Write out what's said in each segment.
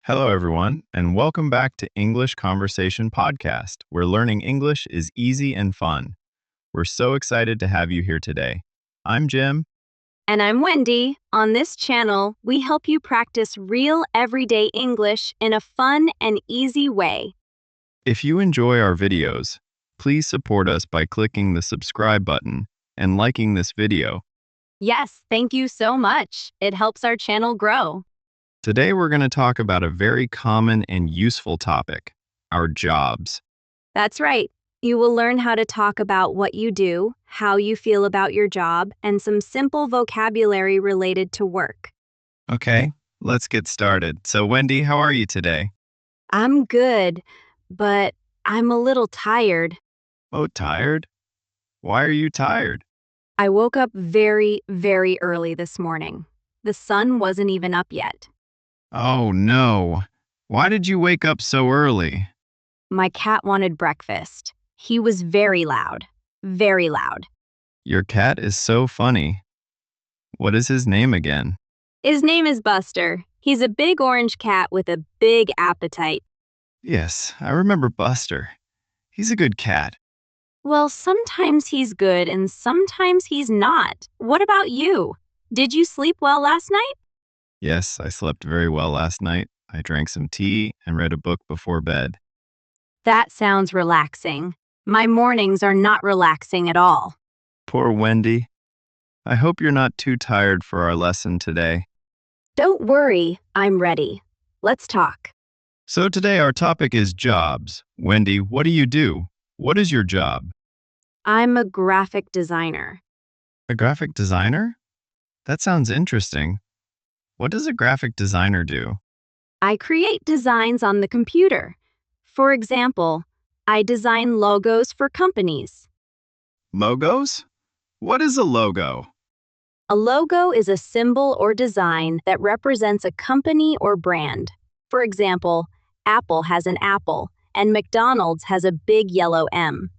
Hello, everyone, and welcome back to English Conversation Podcast, where learning English is easy and fun. We're so excited to have you here today. I'm Jim. And I'm Wendy. On this channel, we help you practice real everyday English in a fun and easy way. If you enjoy our videos, please support us by clicking the subscribe button and liking this video. Yes, thank you so much. It helps our channel grow. Today, we're going to talk about a very common and useful topic, our jobs. That's right. You will learn how to talk about what you do, how you feel about your job, and some simple vocabulary related to work. Okay, let's get started. So, Wendy, how are you today? I'm good, but I'm a little tired. Oh, tired? Why are you tired? I woke up very, very early this morning. The sun wasn't even up yet. Oh, no. Why did you wake up so early? My cat wanted breakfast. He was very loud. Very loud. Your cat is so funny. What is his name again? His name is Buster. He's a big orange cat with a big appetite. Yes, I remember Buster. He's a good cat. Well, sometimes he's good and sometimes he's not. What about you? Did you sleep well last night? Yes, I slept very well last night. I drank some tea and read a book before bed. That sounds relaxing. My mornings are not relaxing at all. Poor Wendy. I hope you're not too tired for our lesson today. Don't worry, I'm ready. Let's talk. So today our topic is jobs. Wendy, what do you do? What is your job? I'm a graphic designer. A graphic designer? That sounds interesting. What does a graphic designer do? I create designs on the computer. For example, I design logos for companies. Logos? What is a logo? A logo is a symbol or design that represents a company or brand. For example, Apple has an apple, and McDonald's has a big yellow M.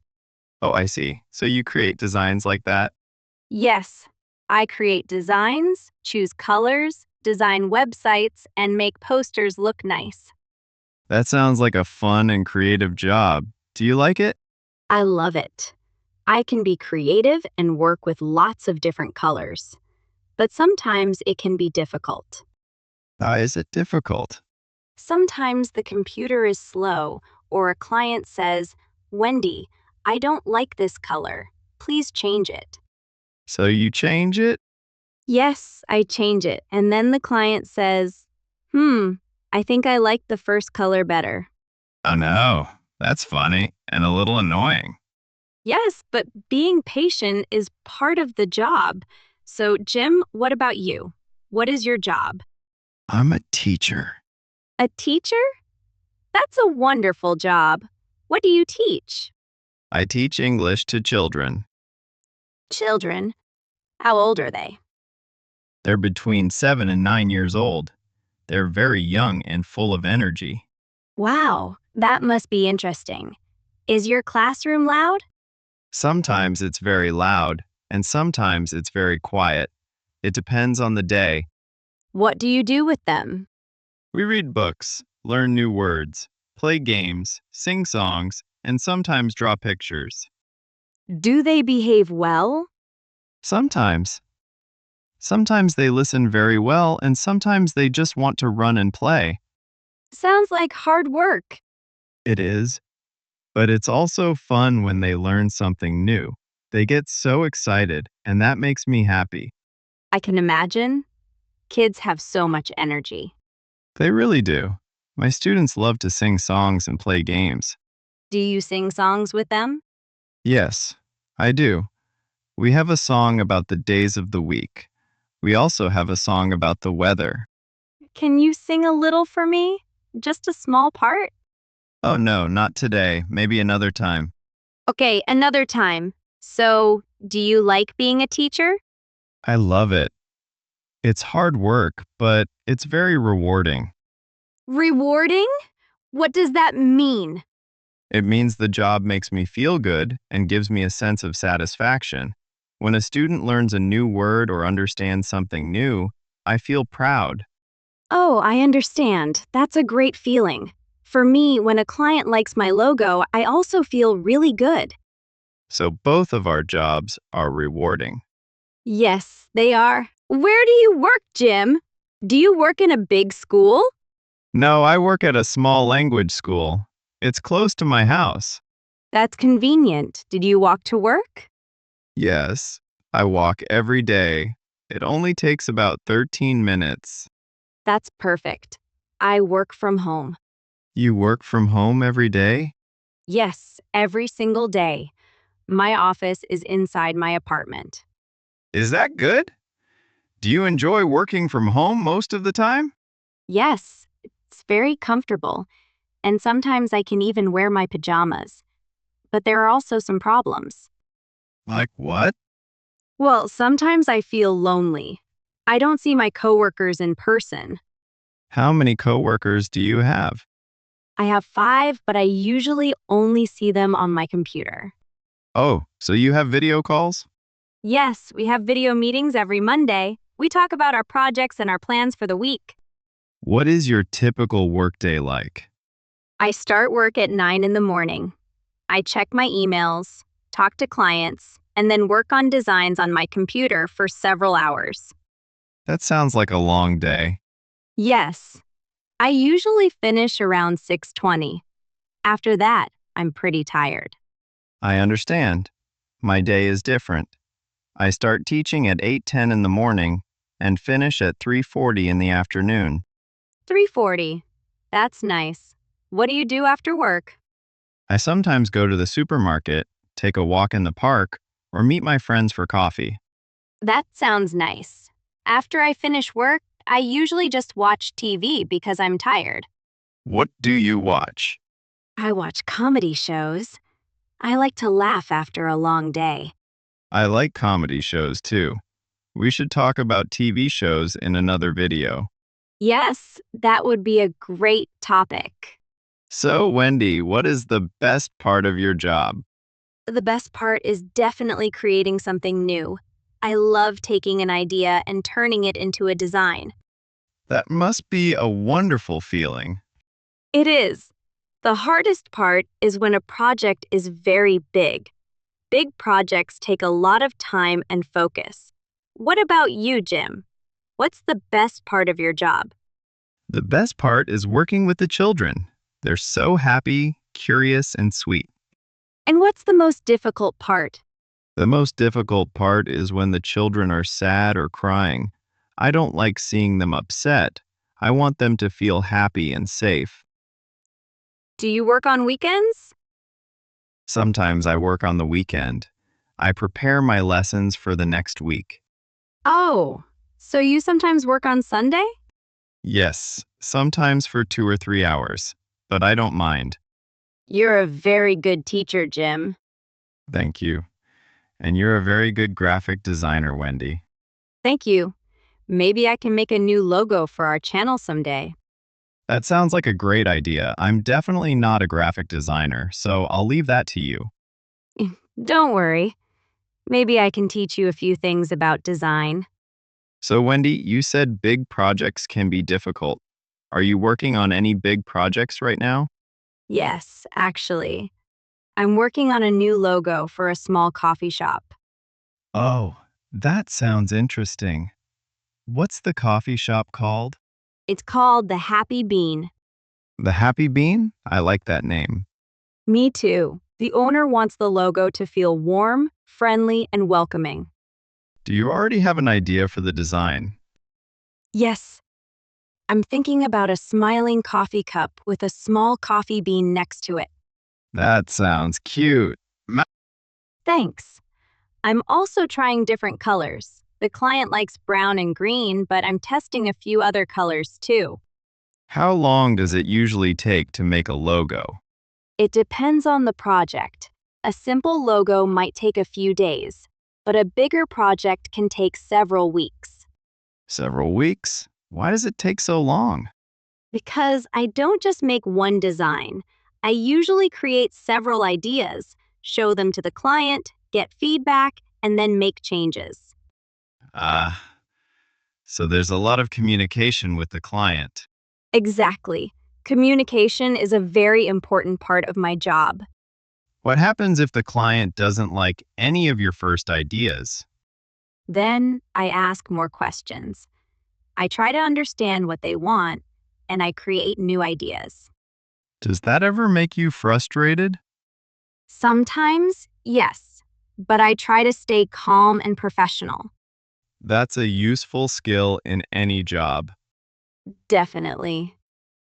Oh, I see. So you create designs like that? Yes, I create designs, choose colors, design websites, and make posters look nice. That sounds like a fun and creative job. Do you like it? I love it. I can be creative and work with lots of different colors. But sometimes it can be difficult. Why is it difficult? Sometimes the computer is slow, or a client says, "Wendy, I don't like this color. Please change it." So you change it? Yes, I change it, and then the client says, I think I like the first color better. Oh no, that's funny and a little annoying. Yes, but being patient is part of the job. So, Jim, what about you? What is your job? I'm a teacher. A teacher? That's a wonderful job. What do you teach? I teach English to children. Children? How old are they? They're between 7 and 9 years old. They're very young and full of energy. Wow, that must be interesting. Is your classroom loud? Sometimes it's very loud, and sometimes it's very quiet. It depends on the day. What do you do with them? We read books, learn new words, play games, sing songs, and sometimes draw pictures. Do they behave well? Sometimes. Sometimes they listen very well, and sometimes they just want to run and play. Sounds like hard work. It is. But it's also fun when they learn something new. They get so excited, and that makes me happy. I can imagine. Kids have so much energy. They really do. My students love to sing songs and play games. Do you sing songs with them? Yes, I do. We have a song about the days of the week. We also have a song about the weather. Can you sing a little for me? Just a small part? Oh no, not today. Maybe another time. Okay, another time. So, do you like being a teacher? I love it. It's hard work, but it's very rewarding. Rewarding? What does that mean? It means the job makes me feel good and gives me a sense of satisfaction. When a student learns a new word or understands something new, I feel proud. Oh, I understand. That's a great feeling. For me, when a client likes my logo, I also feel really good. So both of our jobs are rewarding. Yes, they are. Where do you work, Jim? Do you work in a big school? No, I work at a small language school. It's close to my house. That's convenient. Did you walk to work? Yes, I walk every day. It only takes about 13 minutes. That's perfect. I work from home. You work from home every day? Yes, every single day. My office is inside my apartment. Is that good? Do you enjoy working from home most of the time? Yes, it's very comfortable, and sometimes I can even wear my pajamas. But there are also some problems. Like what? Well, sometimes I feel lonely. I don't see my coworkers in person. How many coworkers do you have? I have 5, but I usually only see them on my computer. Oh, so you have video calls? Yes, we have video meetings every Monday. We talk about our projects and our plans for the week. What is your typical workday like? I start work at 9 in the morning. I check my emails, talk to clients, and then work on designs on my computer for several hours. That sounds like a long day. Yes, I usually finish around 6:20. After that, I'm pretty tired. I understand. My day is different. I start teaching at 8:10 in the morning and finish at 3:40 in the afternoon. 3:40. That's nice. What do you do after work? I sometimes go to the supermarket, take a walk in the park, or meet my friends for coffee. That sounds nice. After I finish work, I usually just watch TV because I'm tired. What do you watch? I watch comedy shows. I like to laugh after a long day. I like comedy shows too. We should talk about TV shows in another video. Yes, that would be a great topic. So, Wendy, what is the best part of your job? The best part is definitely creating something new. I love taking an idea and turning it into a design. That must be a wonderful feeling. It is. The hardest part is when a project is very big. Big projects take a lot of time and focus. What about you, Jim? What's the best part of your job? The best part is working with the children. They're so happy, curious, and sweet. And what's the most difficult part? The most difficult part is when the children are sad or crying. I don't like seeing them upset. I want them to feel happy and safe. Do you work on weekends? Sometimes I work on the weekend. I prepare my lessons for the next week. Oh, so you sometimes work on Sunday? Yes, sometimes for 2 or 3 hours, but I don't mind. You're a very good teacher, Jim. Thank you. And you're a very good graphic designer, Wendy. Thank you. Maybe I can make a new logo for our channel someday. That sounds like a great idea. I'm definitely not a graphic designer, so I'll leave that to you. Don't worry. Maybe I can teach you a few things about design. So, Wendy, you said big projects can be difficult. Are you working on any big projects right now? Yes, actually. I'm working on a new logo for a small coffee shop. Oh, that sounds interesting. What's the coffee shop called? It's called the Happy Bean. The Happy Bean? I like that name. Me too. The owner wants the logo to feel warm, friendly, and welcoming. Do you already have an idea for the design? Yes. I'm thinking about a smiling coffee cup with a small coffee bean next to it. That sounds cute. Thanks. I'm also trying different colors. The client likes brown and green, but I'm testing a few other colors too. How long does it usually take to make a logo? It depends on the project. A simple logo might take a few days, but a bigger project can take several weeks. Several weeks? Why does it take so long? Because I don't just make one design. I usually create several ideas, show them to the client, get feedback, and then make changes. Ah, So there's a lot of communication with the client. Exactly. Communication is a very important part of my job. What happens if the client doesn't like any of your first ideas? Then I ask more questions. I try to understand what they want, and I create new ideas. Does that ever make you frustrated? Sometimes, yes, but I try to stay calm and professional. That's a useful skill in any job. Definitely.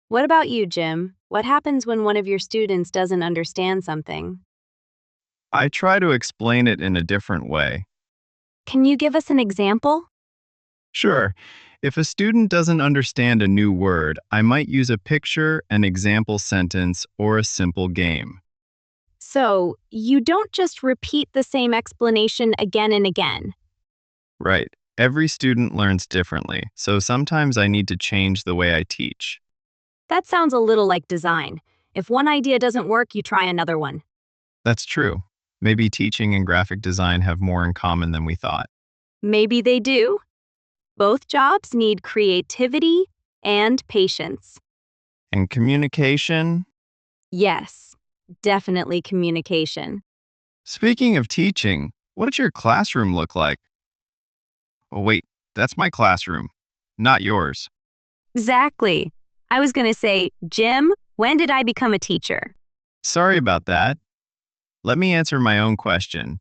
What about you, Jim? What happens when one of your students doesn't understand something? I try to explain it in a different way. Can you give us an example? Sure. If a student doesn't understand a new word, I might use a picture, an example sentence, or a simple game. So, you don't just repeat the same explanation again and again. Right. Every student learns differently, so sometimes I need to change the way I teach. That sounds a little like design. If one idea doesn't work, you try another one. That's true. Maybe teaching and graphic design have more in common than we thought. Maybe they do. Both jobs need creativity and patience. And communication? Yes, definitely communication. Speaking of teaching, what does your classroom look like? Oh, wait, that's my classroom, not yours. Exactly. I was going to say, Jim, when did I become a teacher? Sorry about that. Let me answer my own question.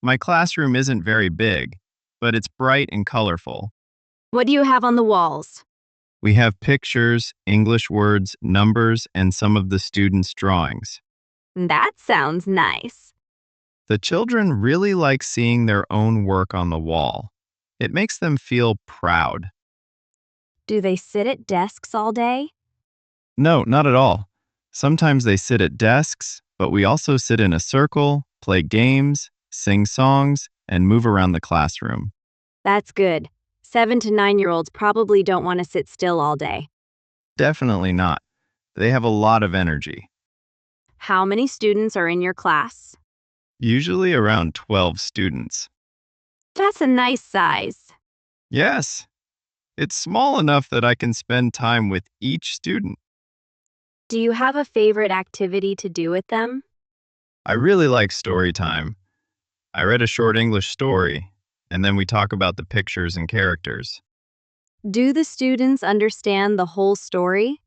My classroom isn't very big, but it's bright and colorful. What do you have on the walls? We have pictures, English words, numbers, and some of the students' drawings. That sounds nice. The children really like seeing their own work on the wall. It makes them feel proud. Do they sit at desks all day? No, not at all. Sometimes they sit at desks, but we also sit in a circle, play games, sing songs, and move around the classroom. That's good. 7 to 9-year-olds probably don't want to sit still all day. Definitely not. They have a lot of energy. How many students are in your class? Usually around 12 students. That's a nice size. Yes, it's small enough that I can spend time with each student. Do you have a favorite activity to do with them? I really like story time. I read a short English story, and then we talk about the pictures and characters. Do the students understand the whole story?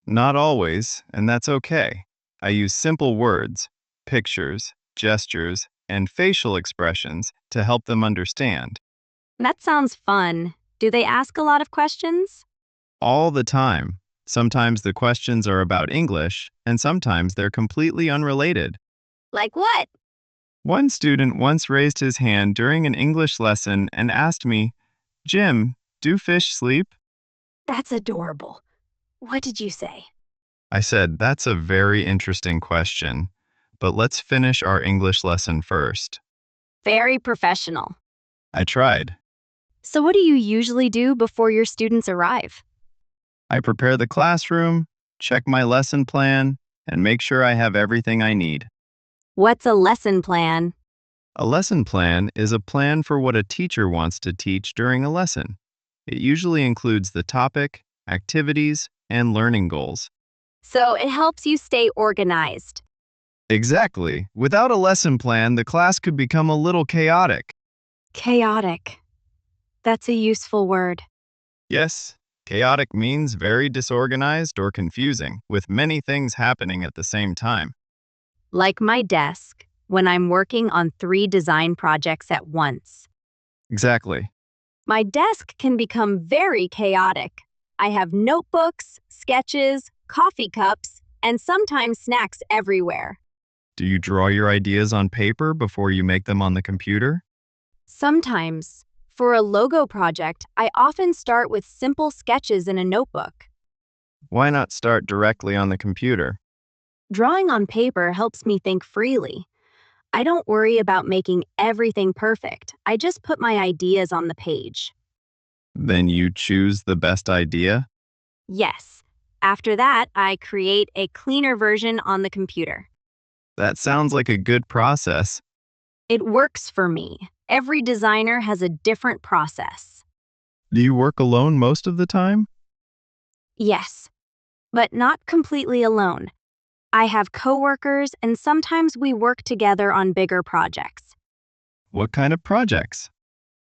Not always, and that's okay. I use simple words, pictures, gestures, and facial expressions to help them understand. That sounds fun. Do they ask a lot of questions? All the time. Sometimes the questions are about English, and sometimes they're completely unrelated. Like what? One student once raised his hand during an English lesson and asked me, "Jim, do fish sleep?" That's adorable. What did you say? I said, "That's a very interesting question, but let's finish our English lesson first." Very professional. I tried. So what do you usually do before your students arrive? I prepare the classroom, check my lesson plan, and make sure I have everything I need. What's a lesson plan? A lesson plan is a plan for what a teacher wants to teach during a lesson. It usually includes the topic, activities, and learning goals. So it helps you stay organized. Exactly. Without a lesson plan, the class could become a little chaotic. Chaotic. That's a useful word. Yes, chaotic means very disorganized or confusing, with many things happening at the same time. Like my desk, when I'm working on 3 design projects at once. Exactly. My desk can become very chaotic. I have notebooks, sketches, coffee cups, and sometimes snacks everywhere. Do you draw your ideas on paper before you make them on the computer? Sometimes. For a logo project, I often start with simple sketches in a notebook. Why not start directly on the computer? Drawing on paper helps me think freely. I don't worry about making everything perfect. I just put my ideas on the page. Then you choose the best idea? Yes. After that, I create a cleaner version on the computer. That sounds like a good process. It works for me. Every designer has a different process. Do you work alone most of the time? Yes, but not completely alone. I have coworkers and sometimes we work together on bigger projects. What kind of projects?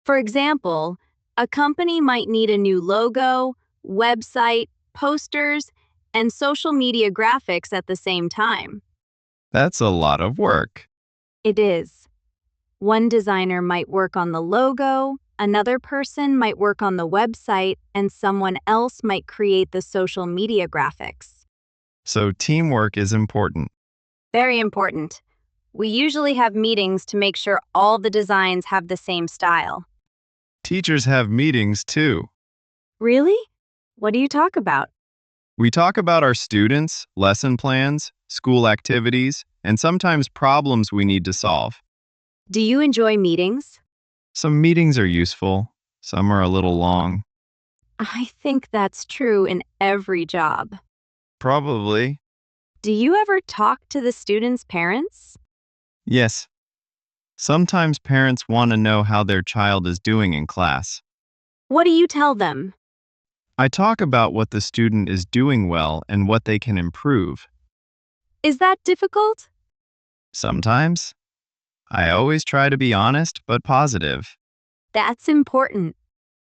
For example, a company might need a new logo, website, posters, and social media graphics at the same time. That's a lot of work. It is. One designer might work on the logo, another person might work on the website, and someone else might create the social media graphics. So teamwork is important. Very important. We usually have meetings to make sure all the designs have the same style. Teachers have meetings too. Really? What do you talk about? We talk about our students, lesson plans, school activities, and sometimes problems we need to solve. Do you enjoy meetings? Some meetings are useful, some are a little long. I think that's true in every job. Probably. Do you ever talk to the students' parents? Yes. Sometimes parents want to know how their child is doing in class. What do you tell them? I talk about what the student is doing well and what they can improve. Is that difficult? Sometimes. I always try to be honest but positive. That's important.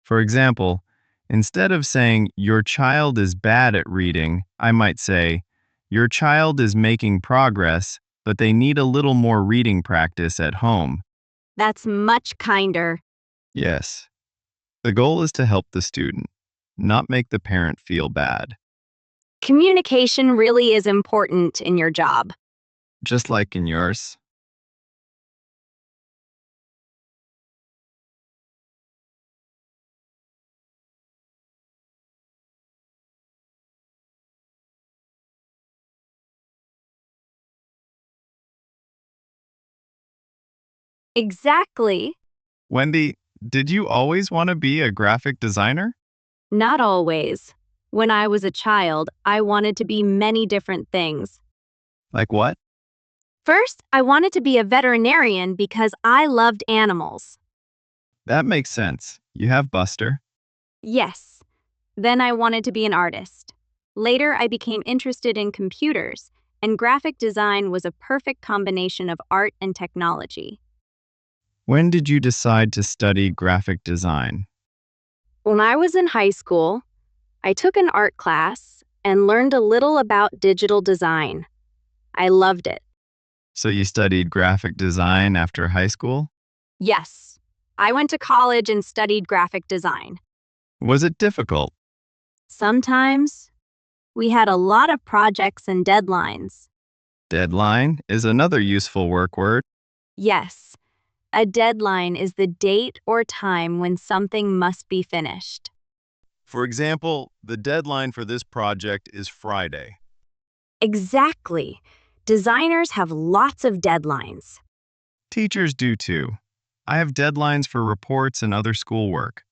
For example, instead of saying, "Your child is bad at reading," I might say, "Your child is making progress, but they need a little more reading practice at home." That's much kinder. Yes. The goal is to help the student, not make the parent feel bad. Communication really is important in your job. Just like in yours. Exactly. Wendy, did you always want to be a graphic designer? Not always. When I was a child, I wanted to be many different things. Like what? First, I wanted to be a veterinarian because I loved animals. That makes sense. You have Buster. Yes. Then I wanted to be an artist. Later, I became interested in computers, and graphic design was a perfect combination of art and technology. When did you decide to study graphic design? When I was in high school, I took an art class and learned a little about digital design. I loved it. So you studied graphic design after high school? Yes, I went to college and studied graphic design. Was it difficult? Sometimes we had a lot of projects and deadlines. Deadline is another useful work word. Yes, a deadline is the date or time when something must be finished. For example, the deadline for this project is Friday. Exactly. Designers have lots of deadlines. Teachers do too. I have deadlines for reports and other schoolwork.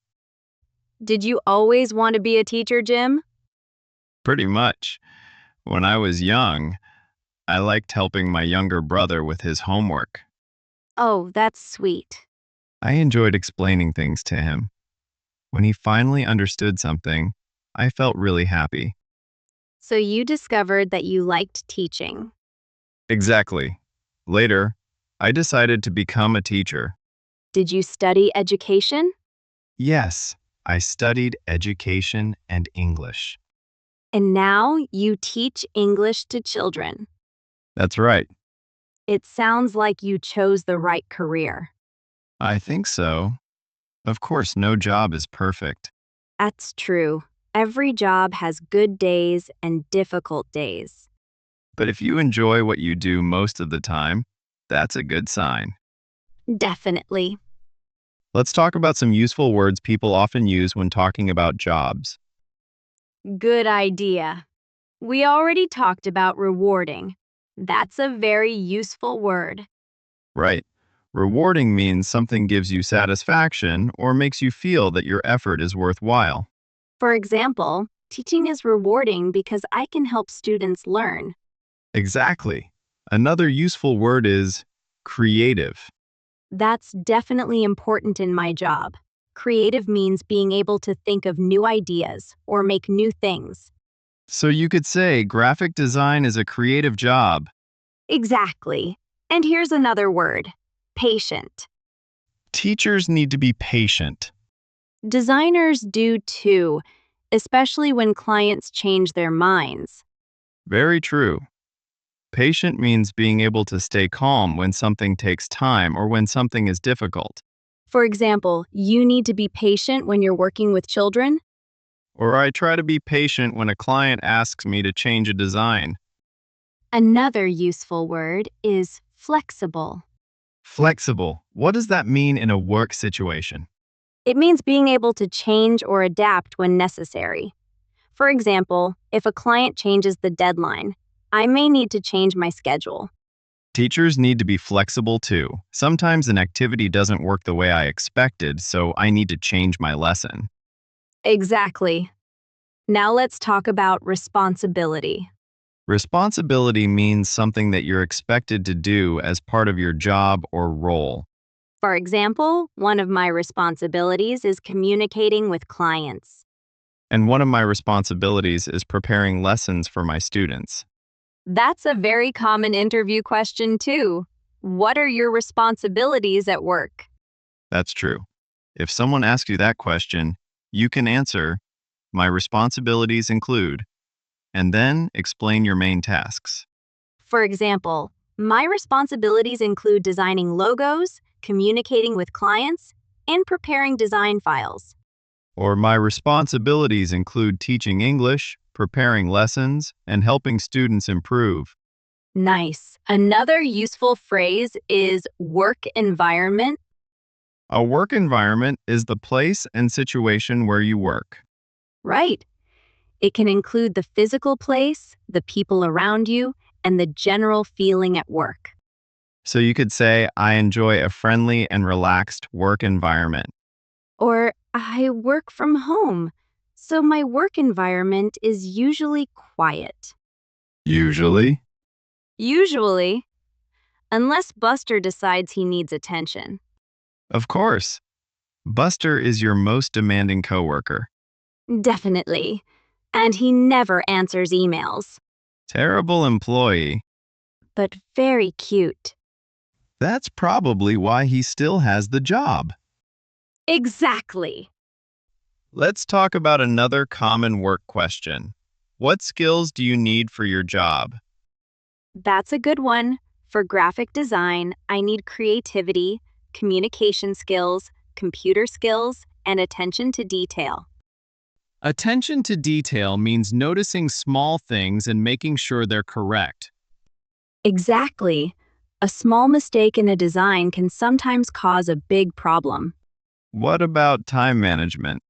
Did you always want to be a teacher, Jim? Pretty much. When I was young, I liked helping my younger brother with his homework. Oh, that's sweet. I enjoyed explaining things to him. When he finally understood something, I felt really happy. So you discovered that you liked teaching. Exactly. Later, I decided to become a teacher. Did you study education? Yes, I studied education and English. And now you teach English to children. That's right. It sounds like you chose the right career. I think so. Of course, no job is perfect. That's true. Every job has good days and difficult days. But if you enjoy what you do most of the time, that's a good sign. Definitely. Let's talk about some useful words people often use when talking about jobs. Good idea. We already talked about rewarding. That's a very useful word. Right. Rewarding means something gives you satisfaction or makes you feel that your effort is worthwhile. For example, teaching is rewarding because I can help students learn. Exactly. Another useful word is creative. That's definitely important in my job. Creative means being able to think of new ideas or make new things. So you could say graphic design is a creative job. Exactly. And here's another word: patient. Teachers need to be patient. Designers do too, especially when clients change their minds. Very true. Patient means being able to stay calm when something takes time or when something is difficult. For example, you need to be patient when you're working with children. Or I try to be patient when a client asks me to change a design. Another useful word is flexible. Flexible. What does that mean in a work situation? It means being able to change or adapt when necessary. For example, if a client changes the deadline, I may need to change my schedule. Teachers need to be flexible too. Sometimes an activity doesn't work the way I expected, so I need to change my lesson. Exactly. Now let's talk about responsibility. Responsibility means something that you're expected to do as part of your job or role. For example, one of my responsibilities is communicating with clients. And one of my responsibilities is preparing lessons for my students. That's a very common interview question, too. What are your responsibilities at work? That's true. If someone asks you that question, you can answer, "My responsibilities include," and then explain your main tasks. For example, my responsibilities include designing logos, communicating with clients, and preparing design files. Or my responsibilities include teaching English, preparing lessons, and helping students improve. Nice. Another useful phrase is work environment. A work environment is the place and situation where you work. Right. It can include the physical place, the people around you, and the general feeling at work. So you could say, I enjoy a friendly and relaxed work environment. Or I work from home, so my work environment is usually quiet. Usually. Usually, unless Buster decides he needs attention. Of course. Buster is your most demanding coworker. Definitely. And he never answers emails. Terrible employee. But very cute. That's probably why he still has the job. Exactly. Let's talk about another common work question. What skills do you need for your job? That's a good one. For graphic design, I need creativity, communication skills, computer skills, and attention to detail. Attention to detail means noticing small things and making sure they're correct. Exactly. A small mistake in a design can sometimes cause a big problem. What about time management?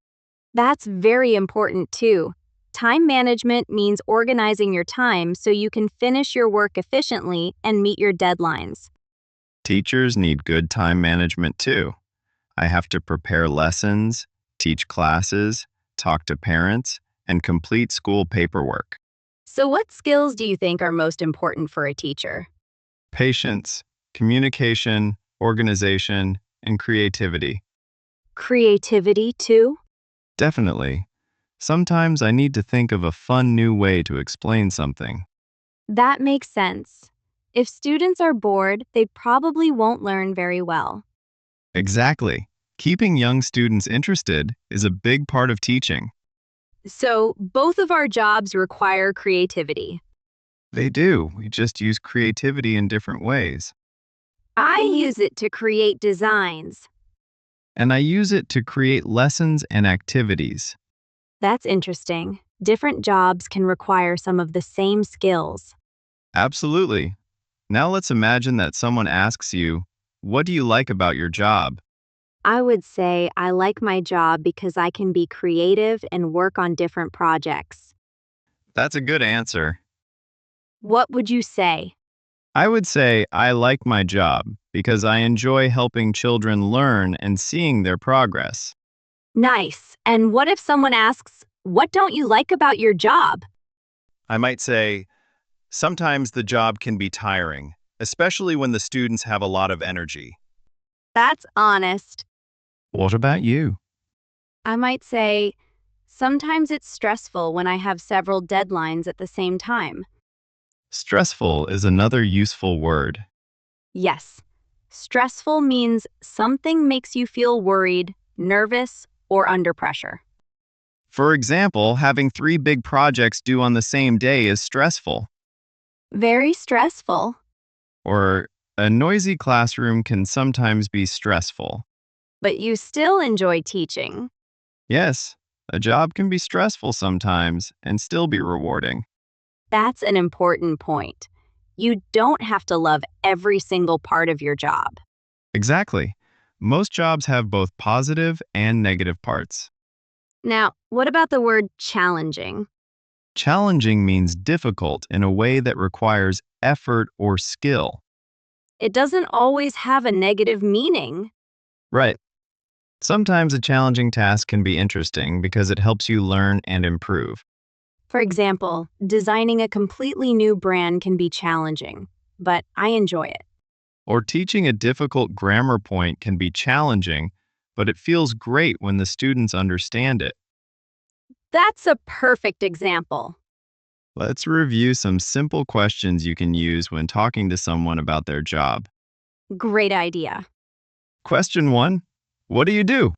That's very important too. Time management means organizing your time so you can finish your work efficiently and meet your deadlines. Teachers need good time management too. I have to prepare lessons, teach classes, talk to parents, and complete school paperwork. So what skills do you think are most important for a teacher? Patience, communication, organization, and creativity. Creativity too? Definitely. Sometimes I need to think of a fun new way to explain something. That makes sense. If students are bored, they probably won't learn very well. Exactly. Keeping young students interested is a big part of teaching. So both of our jobs require creativity. They do. We just use creativity in different ways. I use it to create designs. And I use it to create lessons and activities. That's interesting. Different jobs can require some of the same skills. Absolutely. Now let's imagine that someone asks you, what do you like about your job? I would say I like my job because I can be creative and work on different projects. That's a good answer. What would you say? I would say I like my job because I enjoy helping children learn and seeing their progress. Nice. And what if someone asks, what don't you like about your job? I might say, sometimes the job can be tiring, especially when the students have a lot of energy. That's honest. What about you? I might say, sometimes it's stressful when I have several deadlines at the same time. Stressful is another useful word. Yes, stressful means something makes you feel worried, nervous, or under pressure. For example, having 3 big projects due on the same day is stressful. Very stressful. Or a noisy classroom can sometimes be stressful. But you still enjoy teaching. Yes, a job can be stressful sometimes and still be rewarding. That's an important point. You don't have to love every single part of your job. Exactly. Most jobs have both positive and negative parts. Now, what about the word challenging? Challenging means difficult in a way that requires effort or skill. It doesn't always have a negative meaning. Right. Sometimes a challenging task can be interesting because it helps you learn and improve. For example, designing a completely new brand can be challenging, but I enjoy it. Or teaching a difficult grammar point can be challenging, but it feels great when the students understand it. That's a perfect example. Let's review some simple questions you can use when talking to someone about their job. Great idea. Question 1. What do you do?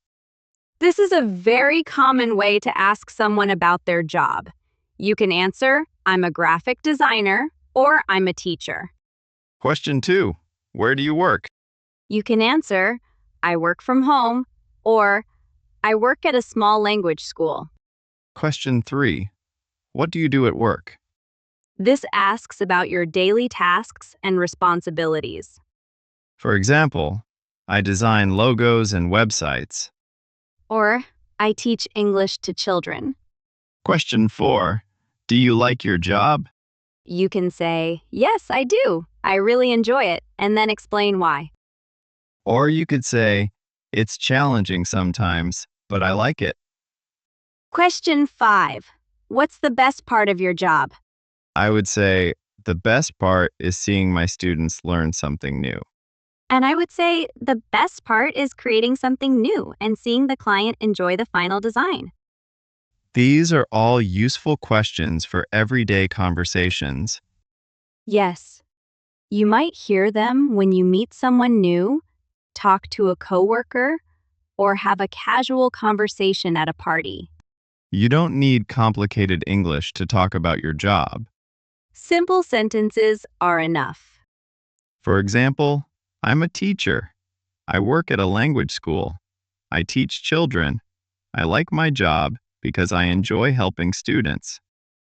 This is a very common way to ask someone about their job. You can answer, I'm a graphic designer, or I'm a teacher. Question 2. Where do you work? You can answer, I work from home, or I work at a small language school. Question 3. What do you do at work? This asks about your daily tasks and responsibilities. For example, I design logos and websites. Or, I teach English to children. Question 4. Do you like your job? You can say, yes, I do. I really enjoy it, and then explain why. Or you could say, it's challenging sometimes, but I like it. Question 5. What's the best part of your job? I would say, the best part is seeing my students learn something new. And I would say the best part is creating something new and seeing the client enjoy the final design. These are all useful questions for everyday conversations. Yes. You might hear them when you meet someone new, talk to a coworker, or have a casual conversation at a party. You don't need complicated English to talk about your job. Simple sentences are enough. For example, I'm a teacher. I work at a language school. I teach children. I like my job because I enjoy helping students.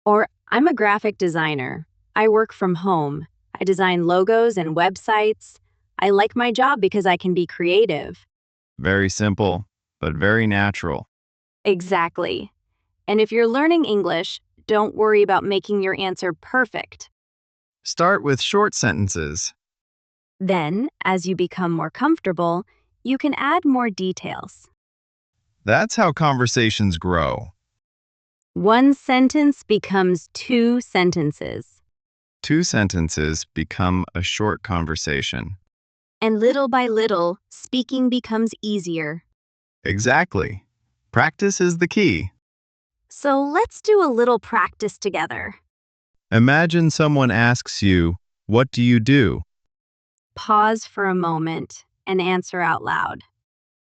Or, I'm a graphic designer. I work from home. I design logos and websites. I like my job because I can be creative. Very simple, but very natural. Exactly. And if you're learning English, don't worry about making your answer perfect. Start with short sentences. Then, as you become more comfortable, you can add more details. That's how conversations grow. One sentence becomes 2 sentences. 2 sentences become a short conversation. And little by little, speaking becomes easier. Exactly. Practice is the key. So let's do a little practice together. Imagine someone asks you, "What do you do?" Pause for a moment and answer out loud.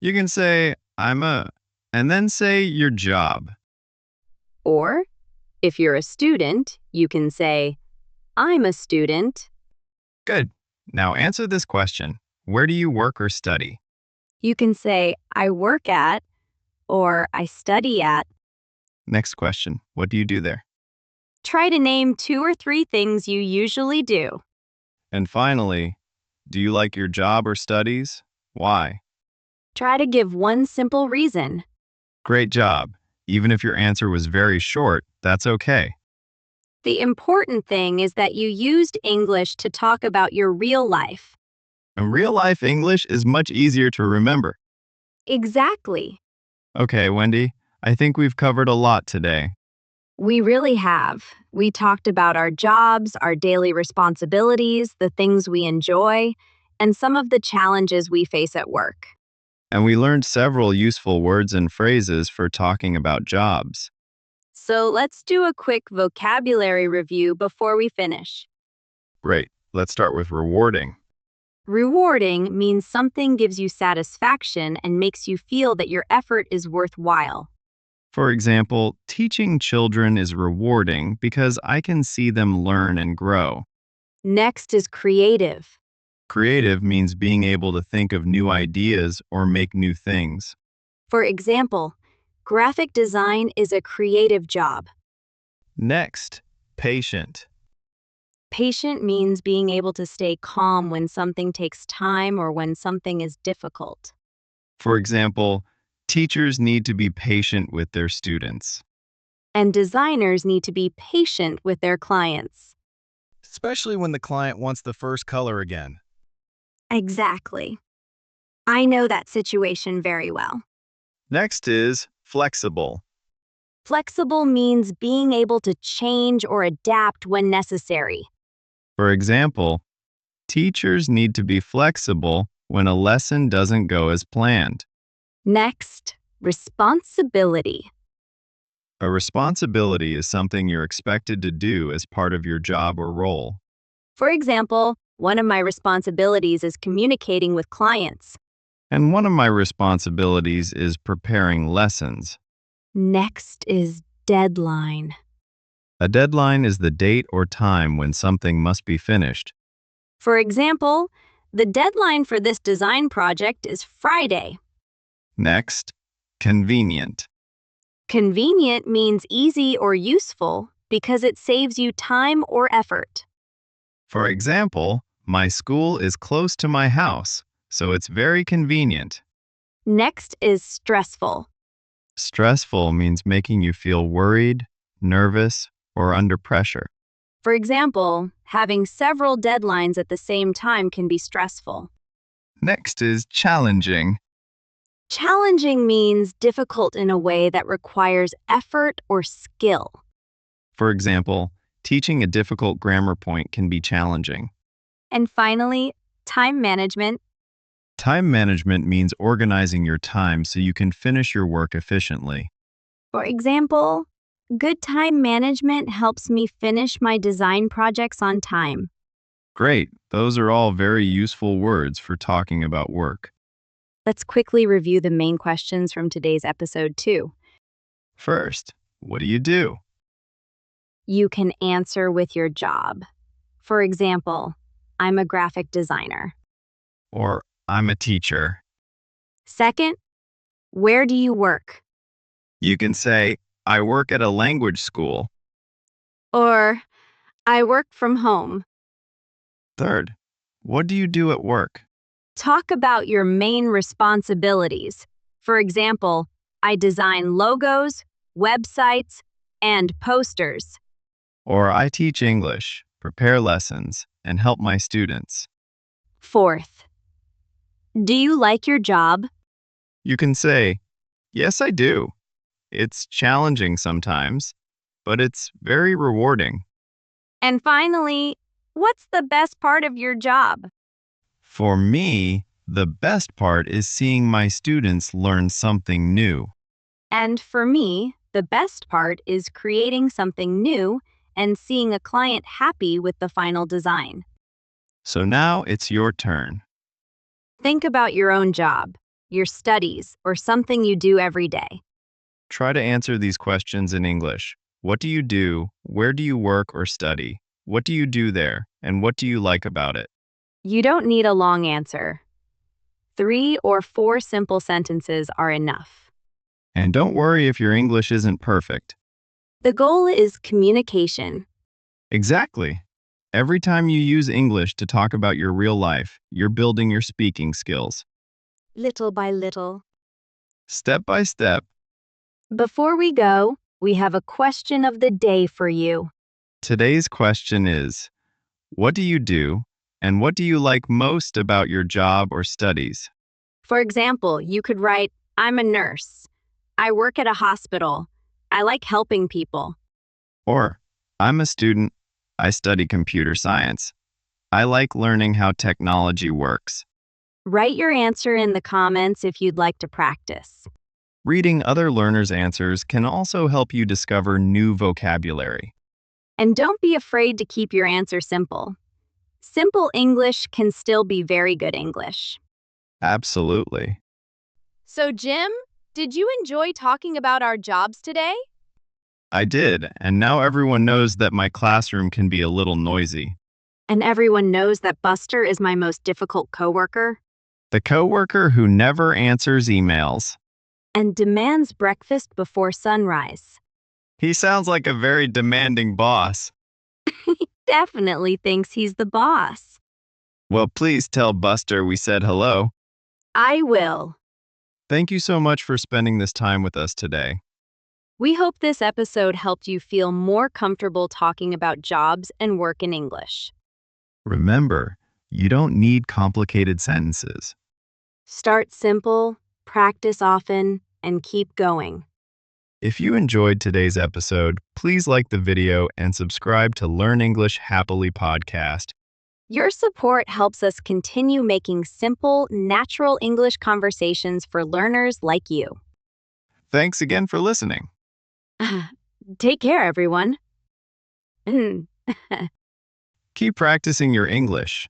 You can say, and then say your job. Or, if you're a student, you can say, I'm a student. Good. Now answer this question. Where do you work or study? You can say, I work at, or I study at. Next question. What do you do there? Try to name 2 or 3 things you usually do. And finally, do you like your job or studies? Why? Try to give one simple reason. Great job. Even if your answer was very short, that's okay. The important thing is that you used English to talk about your real life. And real-life English is much easier to remember. Exactly. Okay, Wendy, I think we've covered a lot today. We really have. We talked about our jobs, our daily responsibilities, the things we enjoy, and some of the challenges we face at work. And we learned several useful words and phrases for talking about jobs. So let's do a quick vocabulary review before we finish. Great. Let's start with rewarding. Rewarding means something gives you satisfaction and makes you feel that your effort is worthwhile. For example, teaching children is rewarding because I can see them learn and grow. Next is creative. Creative means being able to think of new ideas or make new things. For example, graphic design is a creative job. Next, patient. Patient means being able to stay calm when something takes time or when something is difficult. For example, teachers need to be patient with their students. And designers need to be patient with their clients. Especially when the client wants the first color again. Exactly. I know that situation very well. Next is flexible. Flexible means being able to change or adapt when necessary. For example, teachers need to be flexible when a lesson doesn't go as planned. Next, responsibility. A responsibility is something you're expected to do as part of your job or role. For example, one of my responsibilities is communicating with clients. And one of my responsibilities is preparing lessons. Next is deadline. A deadline is the date or time when something must be finished. For example, the deadline for this design project is Friday. Next, convenient. Convenient means easy or useful because it saves you time or effort. For example, my school is close to my house, so it's very convenient. Next is stressful. Stressful means making you feel worried, nervous, or under pressure. For example, having several deadlines at the same time can be stressful. Next is challenging. Challenging means difficult in a way that requires effort or skill. For example, teaching a difficult grammar point can be challenging. And finally, time management. Time management means organizing your time so you can finish your work efficiently. For example, good time management helps me finish my design projects on time. Great, those are all very useful words for talking about work. Let's quickly review the main questions from today's episode, too. First, what do you do? You can answer with your job. For example, I'm a graphic designer. Or, I'm a teacher. Second, where do you work? You can say, I work at a language school. Or, I work from home. Third, what do you do at work? Talk about your main responsibilities. For example, I design logos, websites, and posters. Or, I teach English, prepare lessons, and help my students. Fourth, do you like your job? You can say, yes, I do. It's challenging sometimes, but it's very rewarding. And finally, what's the best part of your job? For me, the best part is seeing my students learn something new. And for me, the best part is creating something new and seeing a client happy with the final design. So now it's your turn. Think about your own job, your studies, or something you do every day. Try to answer these questions in English. What do you do? Where do you work or study? What do you do there? And what do you like about it? You don't need a long answer. 3 or 4 simple sentences are enough. And don't worry if your English isn't perfect. The goal is communication. Exactly. Every time you use English to talk about your real life, you're building your speaking skills. Little by little. Step by step. Before we go, we have a question of the day for you. Today's question is, what do you do? And what do you like most about your job or studies? For example, you could write, I'm a nurse. I work at a hospital. I like helping people. Or, I'm a student. I study computer science. I like learning how technology works. Write your answer in the comments if you'd like to practice. Reading other learners' answers can also help you discover new vocabulary. And don't be afraid to keep your answer simple. Simple English can still be very good English. Absolutely. So, Jim, did you enjoy talking about our jobs today? I did, and now everyone knows that my classroom can be a little noisy. And everyone knows that Buster is my most difficult coworker The coworker who never answers emails. and demands breakfast before sunrise. He sounds like a very demanding boss. Definitely thinks he's the boss. Well, please tell Buster we said hello. I will. Thank you so much for spending this time with us today. We hope this episode helped you feel more comfortable talking about jobs and work in English. Remember, you don't need complicated sentences. Start simple, practice often, and keep going. If you enjoyed today's episode, please like the video and subscribe to Learn English Happily podcast. Your support helps us continue making simple, natural English conversations for learners like you. Thanks again for listening. Take care, everyone. And Keep practicing your English.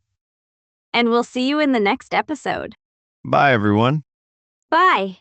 we'll see you in the next episode. Bye, everyone. Bye.